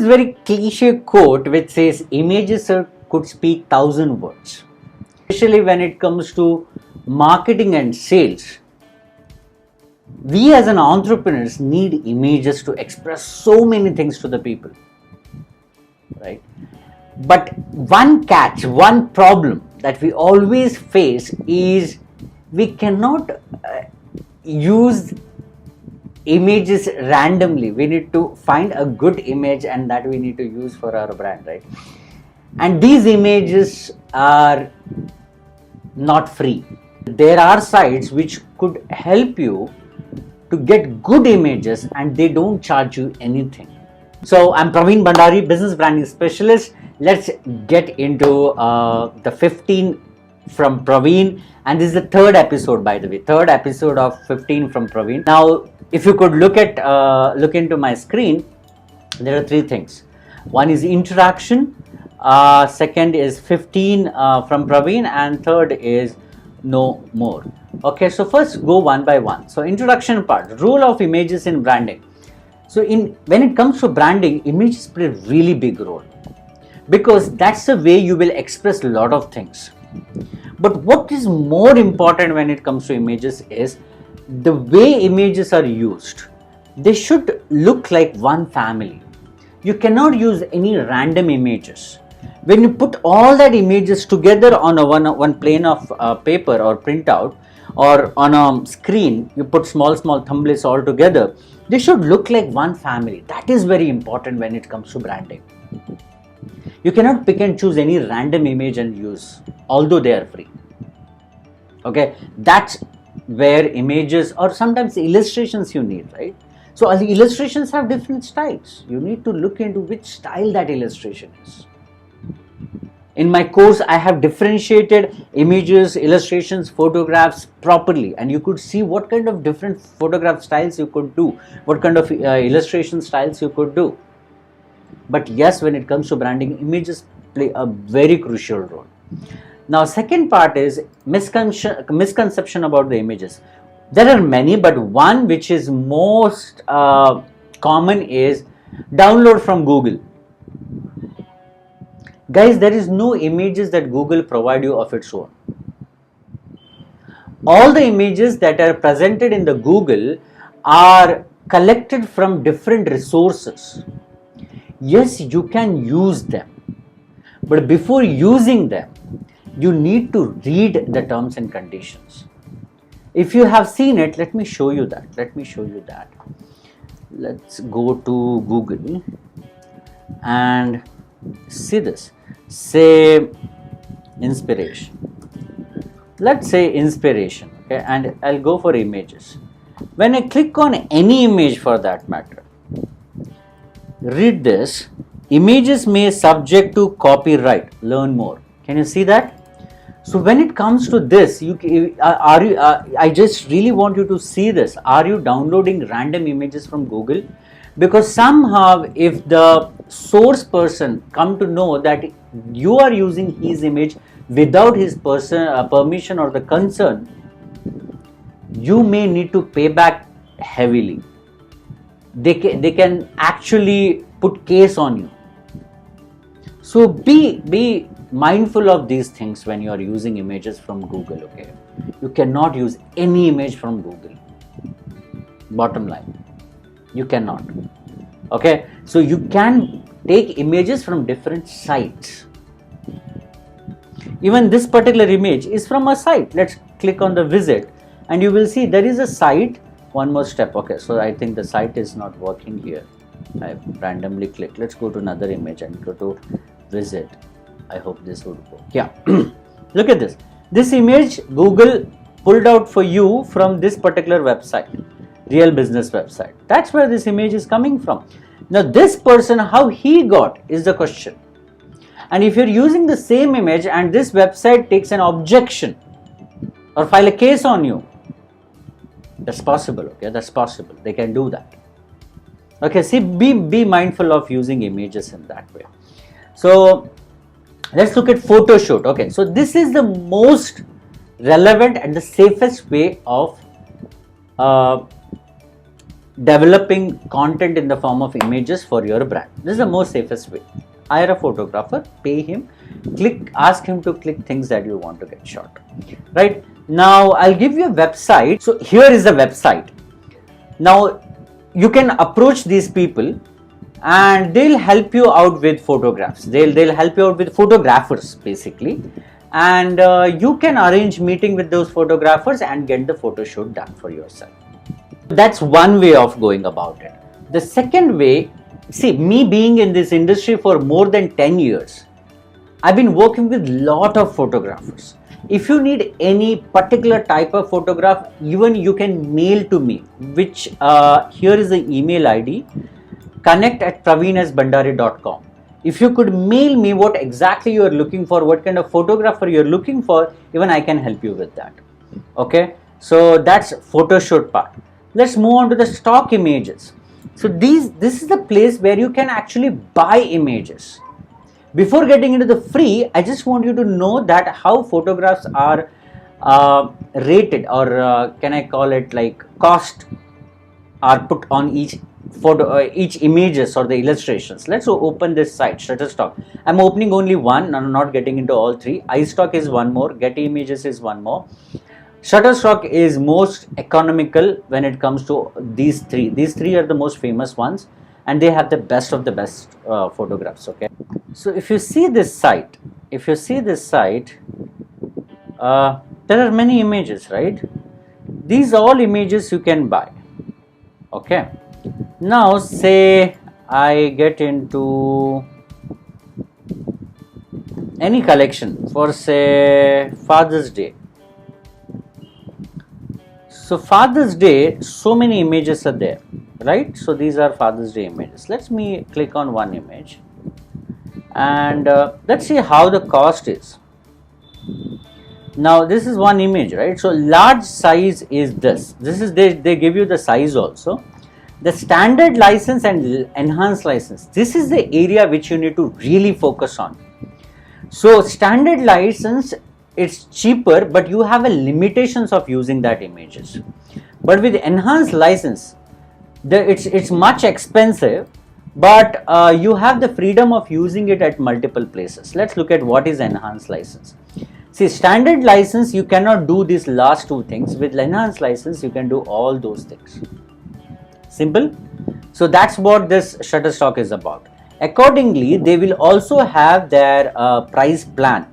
this very cliche quote which says images could speak 1,000 words. Especially when it comes to marketing and sales, we as an entrepreneurs need images to express so many things to the people, right? But one catch, one problem that we always face is we cannot use images randomly. We need to find a good image and that we need to use for our brand, right? And these images are not free. There are sites which could help you to get good images and they don't charge you anything. So I'm Praviin Bhandary, business branding specialist. Let's get into the 15 from Praviin, and this is the third episode, by the way, third episode of 15 from Praviin. Now, if you could look into my screen, there are three things. One is interaction, second is 15 from Praviin, and third is no more. Okay, so first go one by one. So introduction part, role of images in branding. So when it comes to branding, images play a really big role because that's the way you will express a lot of things. But what is more important when it comes to images is the way images are used. They should look like one family. You cannot use any random images. When you put all that images together on one plane of paper or printout, or on a screen, you put small thumbnails all together, they should look like one family. That is very important when it comes to branding. You cannot pick and choose any random image and use, although they are free. Okay, that's where images or sometimes illustrations you need, right? So the illustrations have different styles. You need to look into which style that illustration is. In my course, I have differentiated images, illustrations, photographs properly, and you could see what kind of different photograph styles you could do, what kind of illustration styles you could do. But yes, when it comes to branding, images play a very crucial role. Now, second part is misconception about the images. There are many, but one which is most common is download from Google. Guys, there is no images that Google provide you of its own. All the images that are presented in the Google are collected from different resources. Yes, you can use them, but before using them, you need to read the terms and conditions. If you have seen it, let me show you that. Let's go to Google and see this. Say inspiration. Let's say inspiration, okay, and I'll go for images. When I click on any image for that matter, read this. Images may subject to copyright. Learn more. Can you see that? So when it comes to this, I just really want you to see this. Are you downloading random images from Google? Because somehow if the source person come to know that you are using his image without his permission or the concern, you may need to pay back heavily. They can actually put case on you. So be mindful of these things when you are using images from Google, okay? You cannot use any image from Google. Bottom line. You cannot. Okay, so you can take images from different sites. Even this particular image is from a site. Let's click on the visit and you will see there is a site. One more step. Okay, so I think the site is not working here. I randomly clicked. Let's go to another image and go to visit. I hope this would work. Yeah, look at this. This image Google pulled out for you from this particular website. Real business website. That's where this image is coming from. Now this person, how he got is the question. And if you're using the same image and this website takes an objection or file a case on you, that's possible, okay? That's possible. They can do that. Okay, see, be mindful of using images in that way. So let's look at photo shoot. Okay, so this is the most relevant and the safest way of developing content in the form of images for your brand. This is the most safest way. Hire a photographer, pay him, ask him to click things that you want to get shot. Right? Now I'll give you a website. So here is the website. Now you can approach these people and they'll help you out with photographs. They'll help you out with photographers basically, and you can arrange meeting with those photographers and get the photo shoot done for yourself. That's one way of going about it. The second way, see, me being in this industry for more than 10 years, I've been working with lot of photographers. If you need any particular type of photograph, even you can mail to me, which here is the email ID, connect@praviin-bhandary.com. If you could mail me what exactly you are looking for, what kind of photographer you are looking for, even I can help you with that. Okay, so that's photo shoot part. Let's move on to the stock images. So this is the place where you can actually buy images. Before getting into the free, I just want you to know that how photographs are rated, or can I call it like cost are put on each photo, each images or the illustrations. Let's open this site, Shutterstock. I'm opening only one, I'm not getting into all three. iStock is one more, Getty Images is one more. Shutterstock is most economical when it comes to these three. These three are the most famous ones, and they have the best of the best photographs. Okay, so if you see this site, there are many images, right? These all images you can buy. Okay, now say I get into any collection for say Father's Day. So Father's Day, so many images are there, right? So these are Father's Day images. Let me click on one image and let's see how the cost is. Now this is one image, right? So large size is this. This is they give you the size also. The standard license and enhanced license. This is the area which you need to really focus on. So standard license, it's cheaper, but you have a limitations of using that images. But with enhanced license, it's much expensive, but you have the freedom of using it at multiple places. Let's look at what is enhanced license. See, standard license, you cannot do these last two things. With enhanced license, you can do all those things. Simple. So that's what this Shutterstock is about. Accordingly, they will also have their price plan.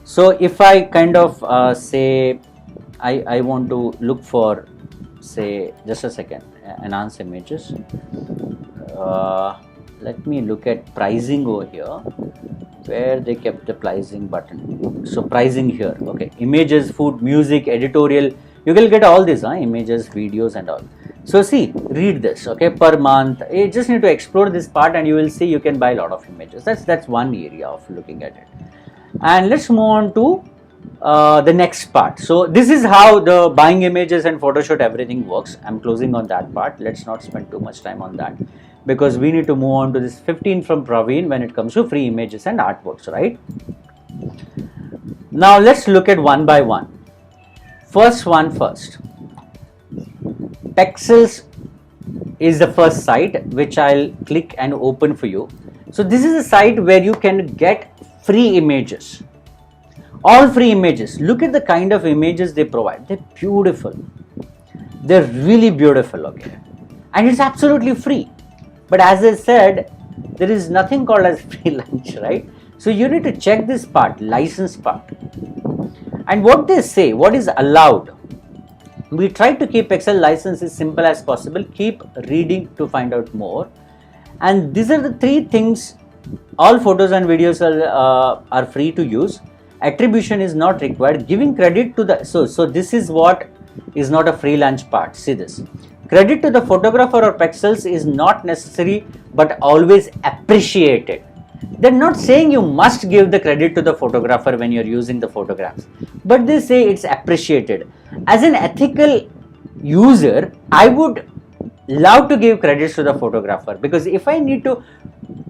So if I kind of say I want to look for, say, just a second, enhance images. Let me look at pricing over here, where they kept the pricing button. So pricing here, okay, images, food, music, editorial, you will get all this, images, videos and all. So see, read this, okay, per month. You just need to explore this part and you will see you can buy a lot of images. That's one area of looking at it. And let's move on to the next part. So this is how the buying images and photoshoot everything works. I'm closing on that part. Let's not spend too much time on that, because we need to move on to this 15 from Praviin when it comes to free images and artworks, right? Now let's look at one by one. First one first. Pexels is the first site which I'll click and open for you. So this is a site where you can get free images, all free images. Look at the kind of images they provide. They're beautiful. They're really beautiful, okay? And it's absolutely free. But as I said, there is nothing called as free lunch, right? So you need to check this part, license part. And what they say, what is allowed. We try to keep Excel license as simple as possible. Keep reading to find out more. And these are the three things. All photos and videos are free to use. Attribution is not required. Giving credit to the, so this is what is not a free lunch part. See this. Credit to the photographer or pixels is not necessary, but always appreciated. They're not saying you must give the credit to the photographer when you're using the photographs, but they say it's appreciated. As an ethical user, I would love to give credits to the photographer, because if I need to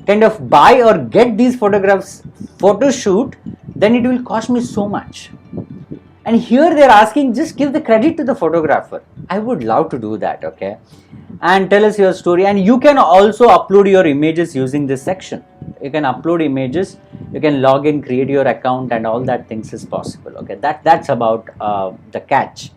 kind of buy or get these photographs photo shoot, then it will cost me so much. And here they're asking just give the credit to the photographer. I would love to do that, okay? and tell us your story. And you can also upload your images using this section. You can upload images, you can log in, create your account, and all that things is possible. Okay, that's about the catch.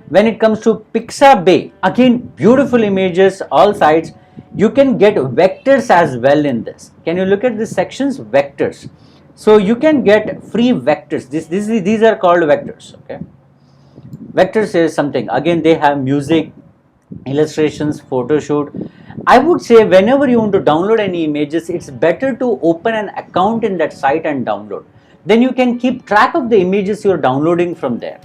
When it comes to Picography, again, beautiful images, all sides. You can get vectors as well in this. Can you look at this sections? Vectors. So you can get free vectors. These are called vectors. Okay, vectors is something. Again, they have music, illustrations, photo shoot. I would say whenever you want to download any images, it's better to open an account in that site and download. Then you can keep track of the images you're downloading from there.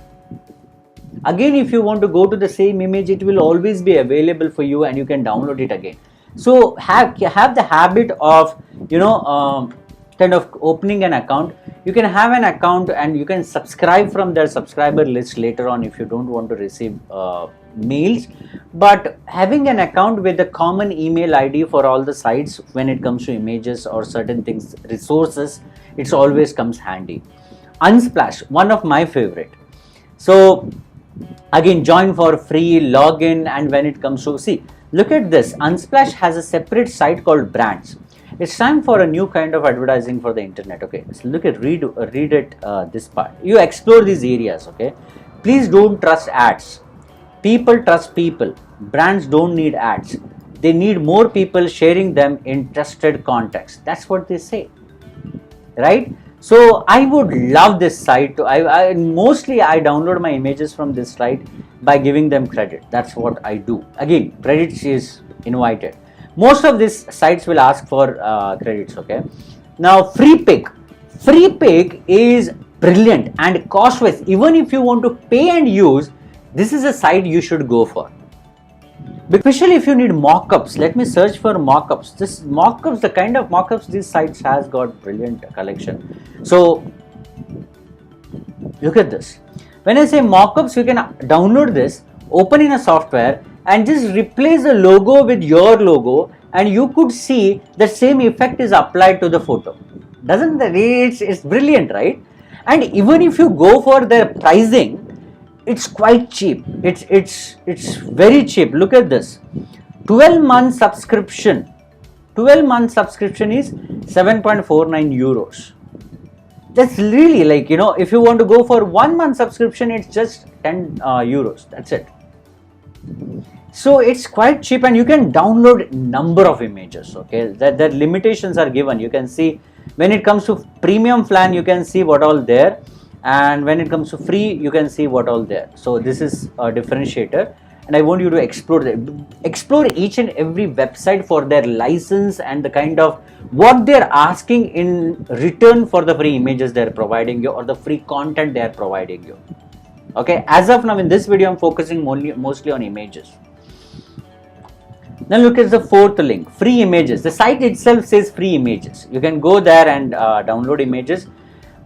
Again, if you want to go to the same image, it will always be available for you and you can download it again. So have the habit of, kind of opening an account. You can have an account and you can subscribe from their subscriber list later on if you don't want to receive mails. But having an account with a common email ID for all the sites when it comes to images or certain things, resources, it always comes handy. Unsplash, one of my favorite. So again, join for free, login, and when it comes to, see, look at this. Unsplash has a separate site called brands. It's time for a new kind of advertising for the internet. Okay, so look at read it this part. You explore these areas. Okay, please don't trust ads. People trust people. Brands don't need ads. They need more people sharing them in trusted context. That's what they say, right? So I would love this site. Mostly I download my images from this site by giving them credit. That's what I do. Again, credits is invited. Most of these sites will ask for credits. Okay. Now free pick is brilliant and cost-wise. Even if you want to pay and use, this is a site you should go for. Especially if you need mockups. Let me search for mockups. This mockups, the kind of mockups these sites has got brilliant collection. So look at this. When I say mockups, you can download this, open in a software, and just replace the logo with your logo, and you could see the same effect is applied to the photo. Doesn't that? It's brilliant, right? And even if you go for their pricing, it's quite cheap. It's very cheap. Look at this. 12-month subscription. 12-month subscription is 7.49 euros. That's really like, if you want to go for 1 month subscription, it's just 10 euros. That's it. So it's quite cheap and you can download number of images. Okay, that limitations are given. You can see when it comes to premium plan, you can see what all there, and when it comes to free, you can see what all there. So this is a differentiator, and I want you to explore each and every website for their license and the kind of what they're asking in return for the free images they're providing you or the free content they're providing you. Okay, as of now in this video, I'm focusing mostly on images. Now look at the fourth link, free images. The site itself says free images. You can go there and download images.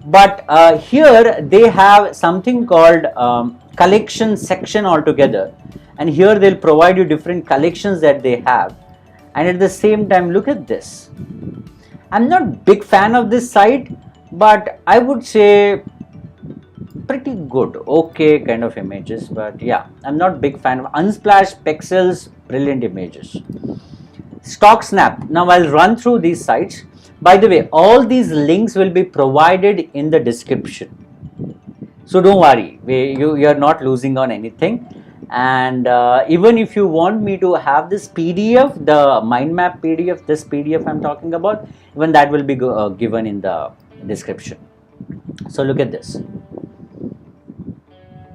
But here they have something called collection section altogether. And here they'll provide you different collections that they have. And at the same time, look at this. I'm not big fan of this site, but I would say pretty good, okay kind of images. But yeah, I'm not big fan of Unsplash, Pixels, brilliant images. Stock Snap. Now I'll run through these sites. By the way, all these links will be provided in the description. So don't worry, you're not losing on anything. And even if you want me to have this PDF, the mind map PDF, this PDF I'm talking about, even that will be given in the description. So look at this.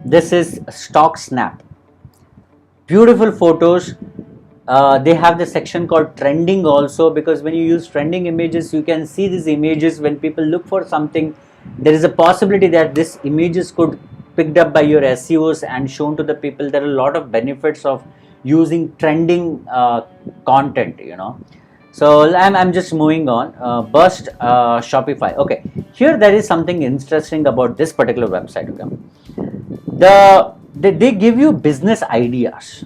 This is Stock Snap. Beautiful photos. They have the section called trending also, because when you use trending images, you can see these images. When people look for something, there is a possibility that this images could picked up by your SEOs and shown to the people. There are a lot of benefits of using trending content, So I'm just moving on. Burst Shopify. Okay, here there is something interesting about this particular website. Okay, they give you business ideas.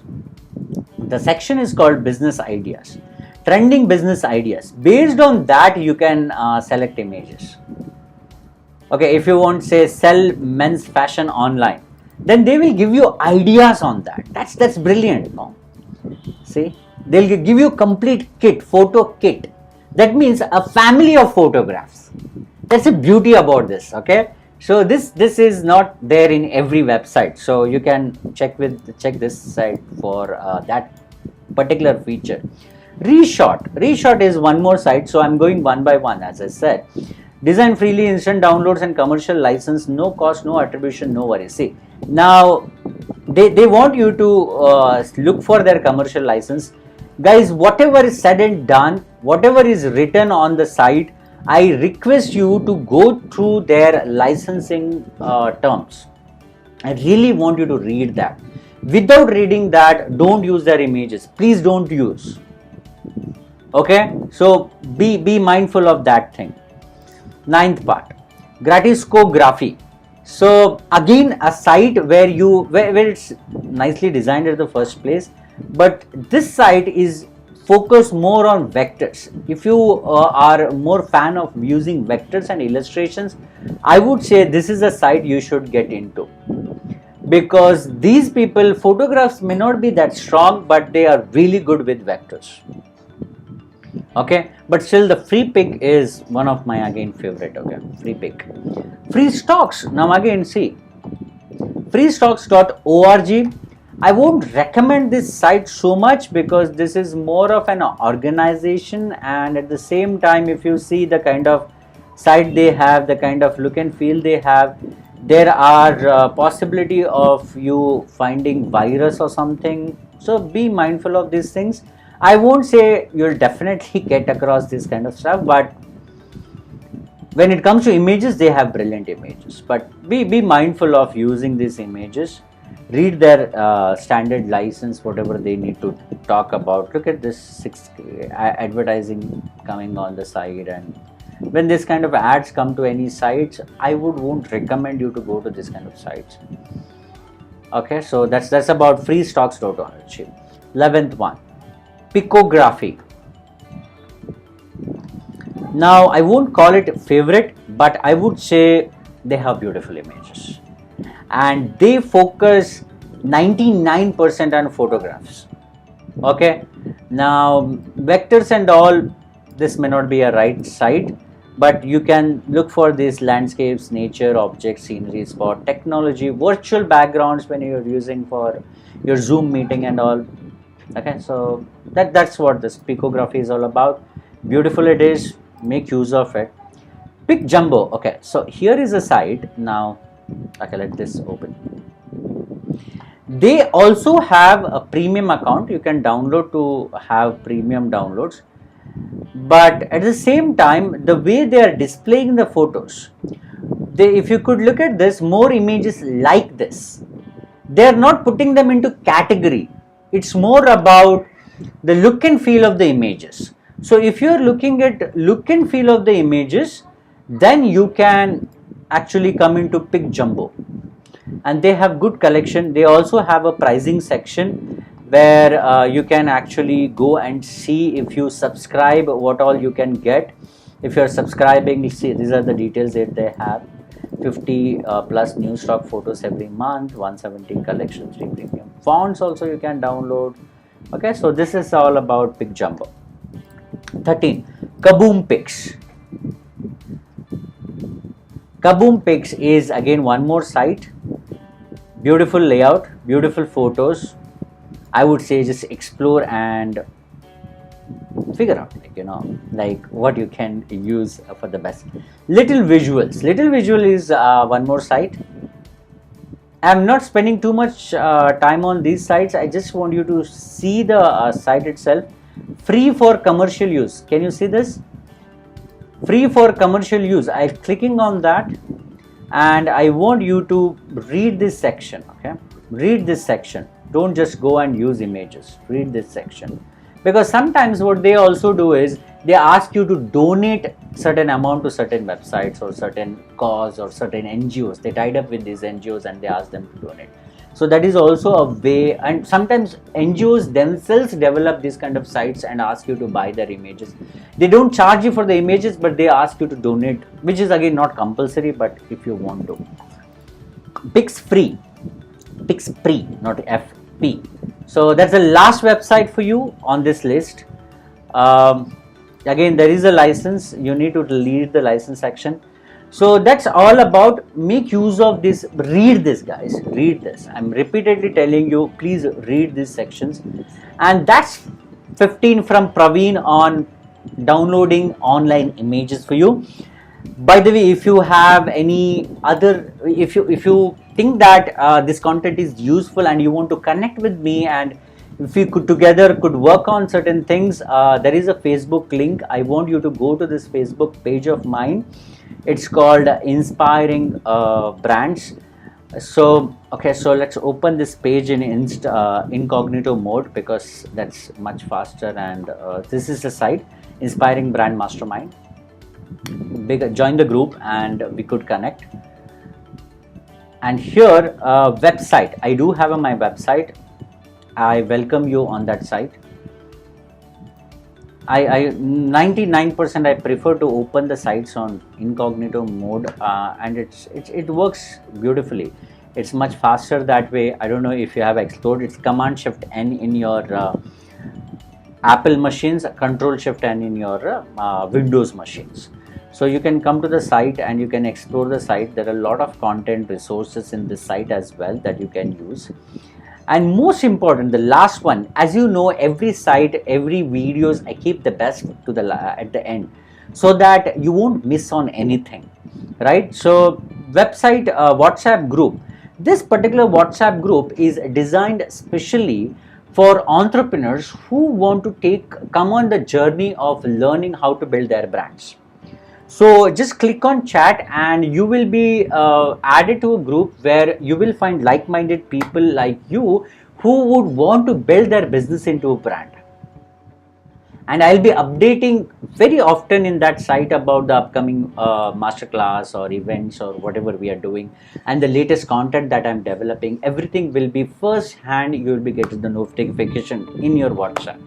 The section is called business ideas, trending business ideas. Based on that, you can select images. Okay, if you want, say, sell men's fashion online, then they will give you ideas on that. That's brilliant. No? See, they'll give you complete kit, photo kit. That means a family of photographs. That's the beauty about this. Okay, so this is not there in every website, so you can check this site for that particular feature. Reshot is one more site, so I'm going one by one. As I said, design freely, instant downloads and commercial license, no cost, no attribution, no worries. See, now they want you to look for their commercial license. Guys, whatever is said and done, whatever is written on the site, I request you to go through their licensing terms. I really want you to read that. Without reading that, don't use their images. Please don't use. Okay, so be mindful of that thing. Ninth part, Gratiscography. So again, a site where it's nicely designed at the first place, but this site is focused more on vectors. If you are more fan of using vectors and illustrations, I would say this is a site you should get into, because these people, photographs may not be that strong, but they are really good with vectors. Okay, but still the free pick is one of my again favorite. Okay, free pick. Free stocks. Now again, see, freestocks.org. I won't recommend this site so much because this is more of an organization, and at the same time, if you see the kind of site they have, the kind of look and feel they have, there are possibility of you finding virus or something. So be mindful of these things. I won't say you'll definitely get across this kind of stuff, but when it comes to images, they have brilliant images. But be mindful of using these images. Read their standard license, whatever they need to talk about. Look at this 6K advertising coming on the site, and when this kind of ads come to any sites, I won't recommend you to go to this kind of sites. Okay, so that's about freestocks.org. 11th one, Picography. Now I won't call it favorite, but I would say they have beautiful images, and they focus 99% on photographs. Okay, now vectors and all, this may not be a right site, but you can look for these landscapes, nature, objects, scenery, spot, technology, virtual backgrounds when you're using for your Zoom meeting and all. Okay, so that's what this Picography is all about. Beautiful it is, make use of it. Pick Jumbo. Okay, so here is a site now. Okay, let this open. They also have a premium account you can download to have premium downloads, but at the same time, the way they are displaying the photos, if you could look at this, more images like this, they are not putting them into category. It's more about the look and feel of the images. So if you are looking at look and feel of the images, then you can actually come into Pick Jumbo, and they have good collection. They also have a pricing section where you can actually go and see if you subscribe what all you can get. If you are subscribing, see, these are the details that they have. 50 plus new stock photos every month, 170 collection, 3 premium fonts also you can download. Okay, so this is all about Pick Jumbo. 13, Kaboom Picks. Kaboom Picks is again one more site. Beautiful layout, beautiful photos. I would say just explore and figure out, like what you can use for the best. Little Visuals. Little Visual is one more site. I'm not spending too much time on these sites. I just want you to see the site itself. Free for commercial use. Can you see this? Free for commercial use. I'm clicking on that, and I want you to read this section. Okay, read this section. Don't just go and use images. Read this section, because sometimes what they also do is they ask you to donate certain amount to certain websites or certain cause or certain NGOs. They tied up with these NGOs and they ask them to donate. So that is also a way, and sometimes NGOs themselves develop these kind of sites and ask you to buy their images. They don't charge you for the images, but they ask you to donate, which is again not compulsory, but if you want to. Picks Free, Picks Free, not FP. So that's the last website for you on this list. Again, there is a license. You need to read the license section. So that's all about. Make use of this. Read this, guys. Read this. I'm repeatedly telling you, please read these sections. And that's 15 from Praviin on downloading online images for you. By the way, if you have any other, if you think that this content is useful and you want to connect with me, and if we could together could work on certain things, there is a Facebook link. I want you to go to this Facebook page of mine. It's called Inspiring Brands. So okay, so let's open this page in incognito mode, because that's much faster. And this is the site, Inspiring Brand Mastermind. Join the group and we could connect. And here website, I do have my website. I welcome you on that site. I 99% I prefer to open the sites on incognito mode, and it works beautifully. It's much faster that way. I don't know if you have explored. It's Command Shift N in your Apple machines, Control Shift N in your Windows machines. So you can come to the site and you can explore the site. There are a lot of content resources in this site as well that you can use. And most important, the last one, as you know, every site, every videos, I keep the best to the at the end, so that you won't miss on anything, right? So website WhatsApp group. This particular WhatsApp group is designed specially for entrepreneurs who want to come on the journey of learning how to build their brands. So just click on chat and you will be added to a group where you will find like-minded people like you who would want to build their business into a brand. And I'll be updating very often in that site about the upcoming masterclass or events or whatever we are doing, and the latest content that I'm developing. Everything will be first hand. You will be getting the notification in your WhatsApp.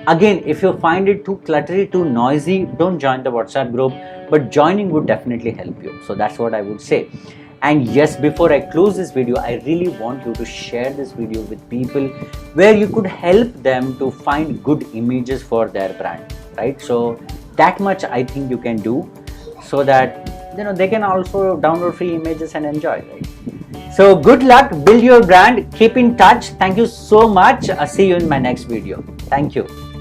Again, if you find it too cluttery, too noisy, don't join the WhatsApp group, but joining would definitely help you. So that's what I would say. And yes, before I close this video, I really want you to share this video with people where you could help them to find good images for their brand, right? So that much I think you can do, so that they can also download free images and enjoy, right? So good luck, build your brand, keep in touch. Thank you so much. I'll see you in my next video. Thank you.